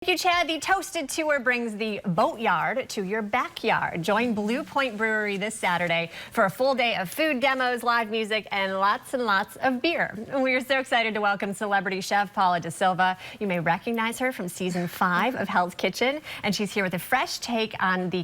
Thank you, Chad. The Toasted Tour brings the boatyard to your backyard. Join Blue Point Brewery this Saturday for a full day of food demos, live music, and lots of beer. We are so excited to welcome celebrity chef Paula Da Silva. You may recognize her from season 5 of Hell's Kitchen, and she's here with a fresh take on the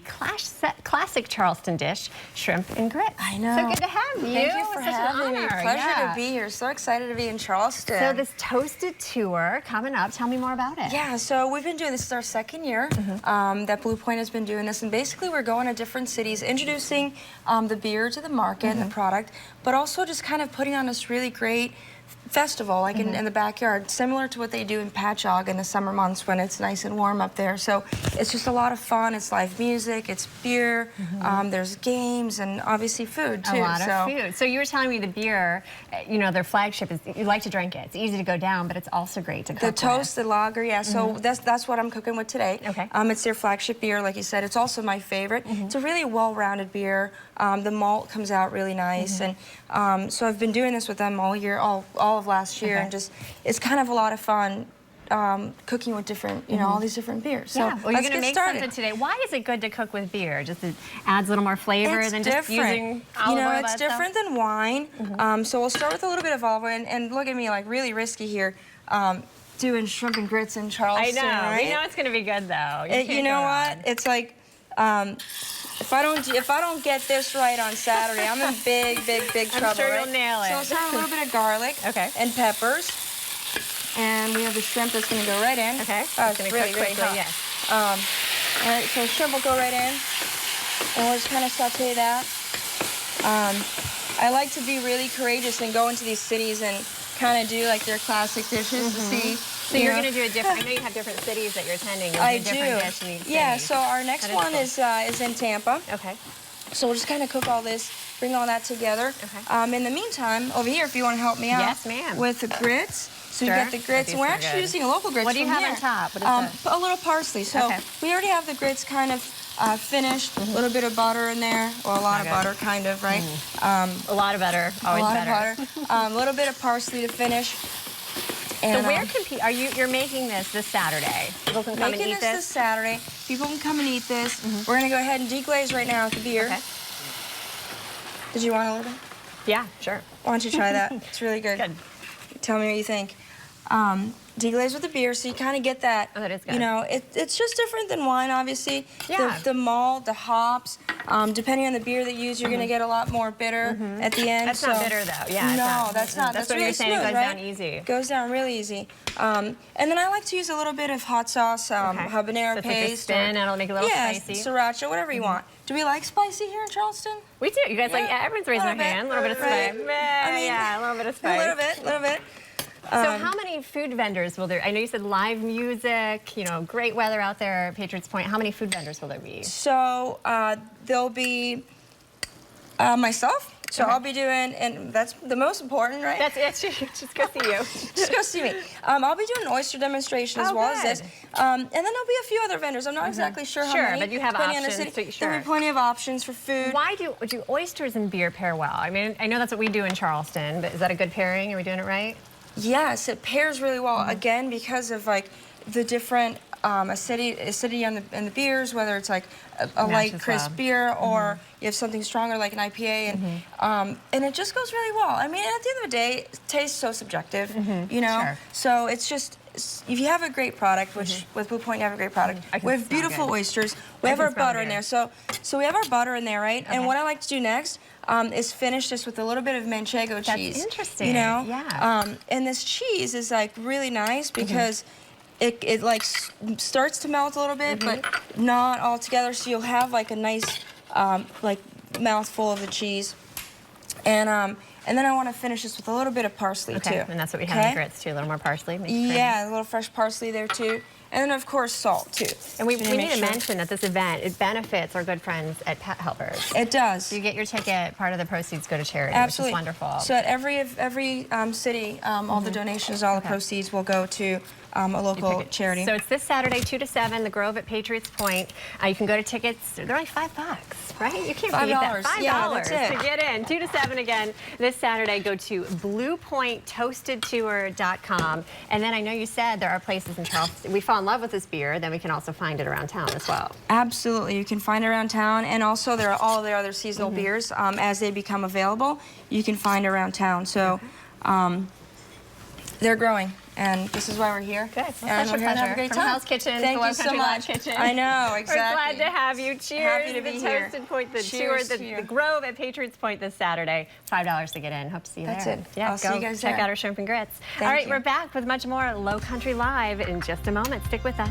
classic Charleston dish, shrimp and grits. I know. So good to have you. Thank you for having me. Pleasure to be here. So excited to be in Charleston. So this Toasted Tour coming up. Tell me more about it. Yeah, so we've been doing this. Is our second year that Blue Point has been doing this, and basically we're going to different cities, introducing the beer to the market and the product, but also just kind of putting on this really great festival, like in the backyard, similar to what they do in Patchogue in the summer months when it's nice and warm up there. So it's just a lot of fun. It's live music, it's beer, there's games, and obviously food too. A lot of food. So you were telling me the beer, you know, their flagship is, you like to drink it. It's easy to go down, but it's also great to cook the toast, with. the lager, yeah. So that's what I'm cooking with today. Okay. It's their flagship beer, like you said. It's also my favorite. It's a really well-rounded beer. The malt comes out really nice, and so I've been doing this with them all year, all of last year, and just it's kind of a lot of fun cooking with different, you know, all these different beers. So well, you're going to make something today. Why is it good to cook with beer? Just it adds a little more flavor than just using olive oil. It's different than wine. So we'll start with a little bit of olive oil, and look at me, like really risky here. Doing shrimp and grits in Charleston. I know. Right? We know it's going to be good though. You know what? It's like if I don't get this right on Saturday, I'm in big trouble. I'm sure right? you'll nail it. So let's have a little bit of garlic and peppers, and we have the shrimp that's going to go right in. Okay. It's really hot. Yes. All right, so shrimp will go right in, and we'll just kind of saute that. I like to be really courageous and go into these cities and kind of do like their classic dishes to see. So you're going to do a different, I know you have different cities that you're attending. You'll I do a different dish in each city. Yeah, so our next one is in Tampa. Okay. So we'll just kind of cook all this, bring all that together. Okay. In the meantime, over here, if you want to help me out. Yes, ma'am. With the grits. So you get the grits, and we're actually using a local grits. What do you have on top? What is a little parsley. So we already have the grits kind of finished. A little bit of butter in there, or a lot of butter, kind of, right? A lot of butter, always better. A lot of butter. A little bit of parsley to finish. And so where can you're making this Saturday? People can come and eat this? This Saturday. People can come and eat this. We're going to go ahead and deglaze right now with the beer. Okay. Did you want a little bit? Yeah, sure. Why don't you try that? It's really good. Good. Tell me what you think. Deglaze with the beer, so you kind of get that. Oh, that is good. You know, it's just different than wine, obviously. Yeah. The malt, the hops, depending on the beend that you use, you're going to get a lot more bitter at the end. That's not bitter, though. Yeah. No, that's not. That's what really you're saying. It goes right? down easy. It goes down really easy. And then I like to use a little bit of hot sauce, habanero paste. Like a spin, and it'll make it a little spicy. Sriracha, whatever you want. Do we like spicy here in Charleston? We do. You guys like, everyone's raising their hand. A little bit of spice. Yeah, a little bit of spice. A little bit. So how many food vendors will there, I know you said live music, you know, great weather out there at Patriots Point. How many food vendors will there be? So there'll be myself. So I'll be doing, and that's the most important, right? That's it. Just go see you. Just go see me. I'll be doing an oyster demonstration as well as this. And then there'll be a few other vendors. I'm not exactly sure how many. But you have options. There'll be plenty of options for food. Why do oysters and beer pair well? I mean, I know that's what we do in Charleston, but is that a good pairing? Are we doing it right? Yes, it pairs really well. Again, because of like the different acidity on the beers, whether it's like a light, crisp beer, or you have something stronger like an IPA, and it just goes really well. I mean, at the end of the day, taste's so subjective, you know. So it's just, if you have a great product, which with Blue Point you have a great product, we have beautiful oysters. We have our butter in there. So we have our butter in there, right? And what I like to do next is finish this with a little bit of manchego cheese. That's interesting. You know? Yeah. And this cheese is like really nice because it like starts to melt a little bit, but not all together. So you'll have like a nice like mouthful of the cheese. And then I want to finish this with a little bit of parsley too. And that's what we have in the grits too. A little more parsley. Yeah, a little fresh parsley there too. And then, of course, salt, too. And we need to mention that this event, it benefits our good friends at Pet Helpers. It does. So you get your ticket, part of the proceeds go to charity, Absolutely. which is wonderful. So at every city, all the donations, all the proceeds will go to a local charity. So it's this Saturday, 2 to 7, the Grove at Patriots Point. You can go to tickets. They're only $5, right? You can't beat that. $5 yeah, that's it. to get in. 2 to 7 again this Saturday. Go to bluepointtoastedtour.com. And then I know you said there are places in Charleston. We fall in love with this beer, then we can also find it around town as well. Absolutely. You can find it around town, and also there are all the other seasonal beers as they become available. You can find around town. So they're growing, and this is why we're here. Good. And we're here to have a great time. From Hell's Kitchen, Thank to you so much. Kitchen. I know, exactly. We're glad to have you. Cheers. Happy to be the here. Toasted Point, the Cheers tour, the Grove at Patriots Point this Saturday. $5 to get in. Hope to see you That's there. it. Yeah, I'll see you guys check there. out our shrimp and grits. Thank All right, you. we're back with much more Low Country Live in just a moment. Stick with us.